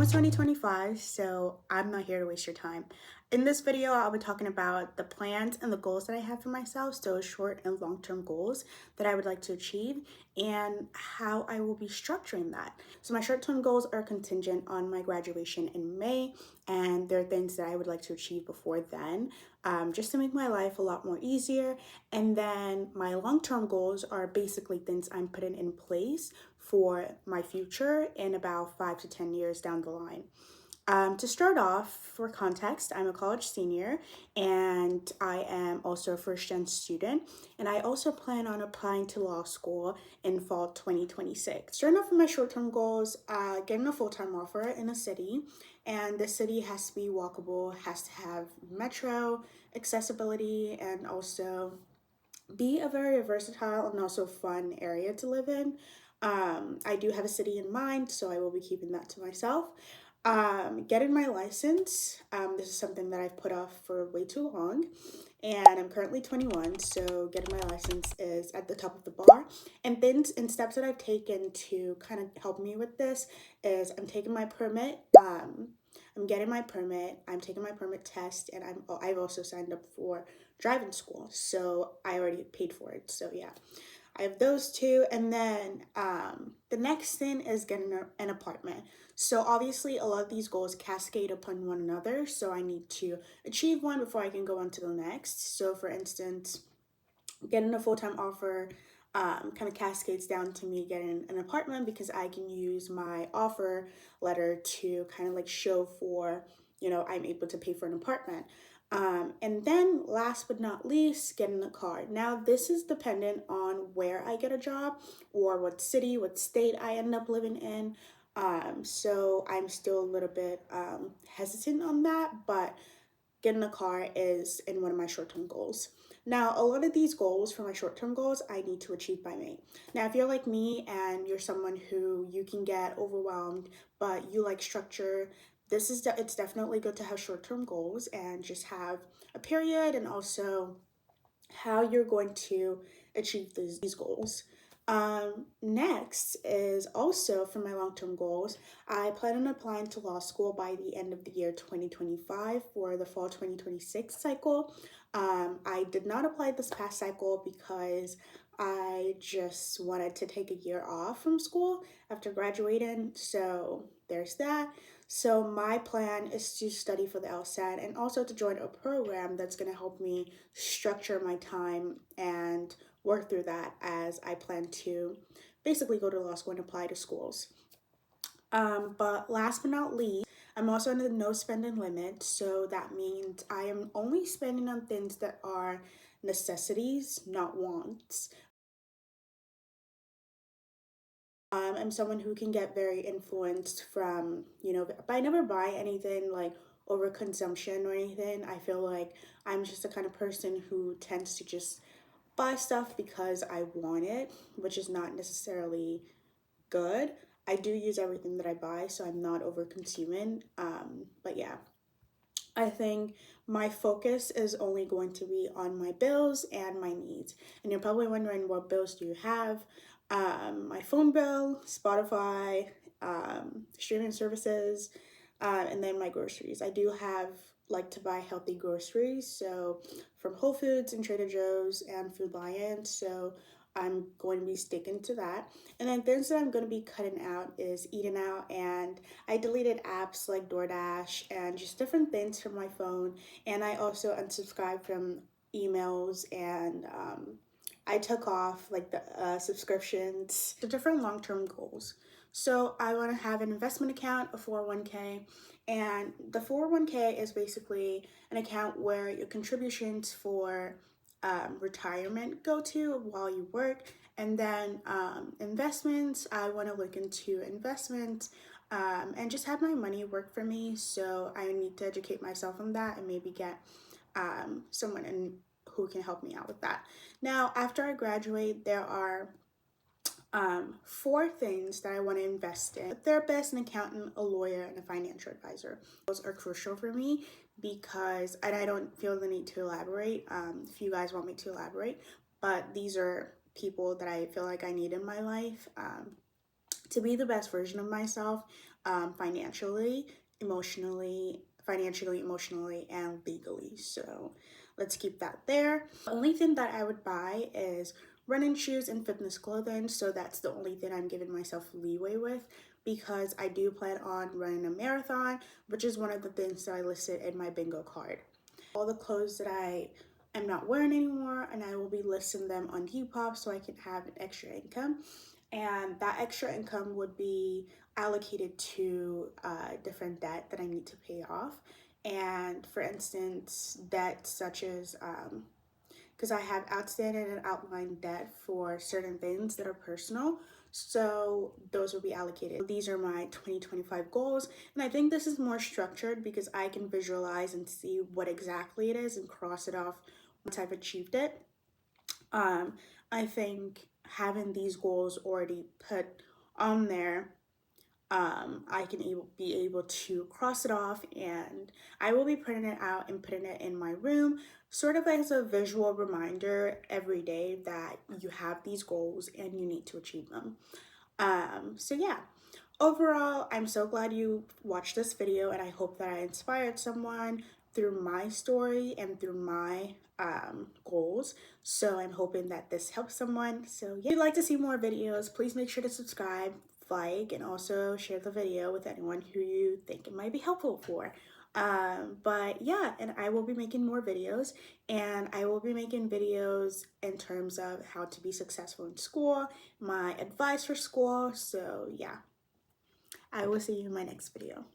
almost 2025, so I'm not here to waste your time. In this video, I'll be talking about the plans and the goals that I have for myself, so short and long-term goals that I would like to achieve, and how I will be structuring that. So my short-term goals are contingent on my graduation in May, and there are things that I would like to achieve before then, just to make my life a lot more easier. And then my long-term goals are basically things I'm putting in place for my future in about 5 to 10 years down the line. To start off, for context, I'm a college senior and I am also a first-gen student, and I also plan on applying to law school in fall 2026. Starting off with my short-term goals, getting a full-time offer in a city, and the city has to be walkable, has to have metro accessibility, and also be a very versatile and also fun area to live in. I do have a city in mind, so I will be keeping that to myself. Getting my license. This is something that I've put off for way too long, and I'm currently 21, so getting my license is at the top of the bar. And things and steps that I've taken to kind of help me with this is I'm taking my permit. I'm getting my permit. I'm taking my permit test, and I've also signed up for driving school, so I already paid for it. So yeah, I have those two, and then the next thing is getting an apartment. So obviously, a lot of these goals cascade upon one another. So I need to achieve one before I can go on to the next. So for instance, getting a full-time offer kind of cascades down to me getting an apartment, because I can use my offer letter to kind of like show for, I'm able to pay for an apartment. And then last but not least, getting a car. Now, this is dependent on where I get a job or what city, what state I end up living in. So I'm still a little bit hesitant on that, but getting a car is in one of my short-term goals. Now, a lot of these goals for my short-term goals, I need to achieve by May. Now, if you're like me and you're someone who you can get overwhelmed, but you like structure, it's definitely good to have short-term goals and just have a period and also how you're going to achieve these goals. Next is also for my long-term goals. I plan on applying to law school by the end of the year 2025 for the fall 2026 cycle. I did not apply this past cycle because I just wanted to take a year off from school after graduating. So there's that. So my plan is to study for the LSAT and also to join a program that's going to help me structure my time and work through that as I plan to basically go to law school and apply to schools. But last but not least, I'm also under the no spending limit. So that means I am only spending on things that are necessities, not wants. I'm someone who can get very influenced from, but I never buy anything like overconsumption or anything. I feel like I'm just the kind of person who tends to just buy stuff because I want it, which is not necessarily good. I do use everything that I buy, so I'm not over consuming. But yeah, I think my focus is only going to be on my bills and my needs. And you're probably wondering, what bills do you have? My phone bill, Spotify, streaming services, and then my groceries. I do like to buy healthy groceries, so from Whole Foods and Trader Joe's and Food Lion. So I'm going to be sticking to that. And then things that I'm going to be cutting out is eating out, and I deleted apps like DoorDash and just different things from my phone. And I also unsubscribed from emails, and I took off like the subscriptions. The different long-term goals. So I want to have an investment account, a 401k, and the 401k is basically an account where your contributions for retirement go to while you work. And then investments, I want to look into investments and just have my money work for me. So I need to educate myself on that and maybe get someone who can help me out with that. Now, after I graduate, there are four things that I want to invest in: a therapist, an accountant, a lawyer, and a financial advisor. Those are crucial for me because, and I don't feel the need to elaborate if you guys want me to elaborate, but these are people that I feel like I need in my life to be the best version of myself, financially, emotionally, and legally. So let's keep that there. The only thing that I would buy is running shoes and fitness clothing. So that's the only thing I'm giving myself leeway with, because I do plan on running a marathon, which is one of the things that I listed in my bingo card. All the clothes that I am not wearing anymore, and I will be listing them on Depop so I can have an extra income. And that extra income would be allocated to different debt that I need to pay off. And for instance, debt such as, because I have outstanding and outlined debt for certain things that are personal, so those will be allocated. These are my 2025 goals, and I think this is more structured because I can visualize and see what exactly it is and cross it off once I've achieved it. I think having these goals already put on there, I can be able to cross it off, and I will be printing it out and putting it in my room, sort of as a visual reminder every day that you have these goals and you need to achieve them. So yeah, overall, I'm so glad you watched this video, and I hope that I inspired someone through my story and through my goals. So I'm hoping that this helps someone. So yeah, if you'd like to see more videos, please make sure to subscribe, like, and also share the video with anyone who you think it might be helpful for. But yeah, and I will be making more videos, and I will be making videos in terms of how to be successful in school, my advice for school. So yeah, I will see you in my next video.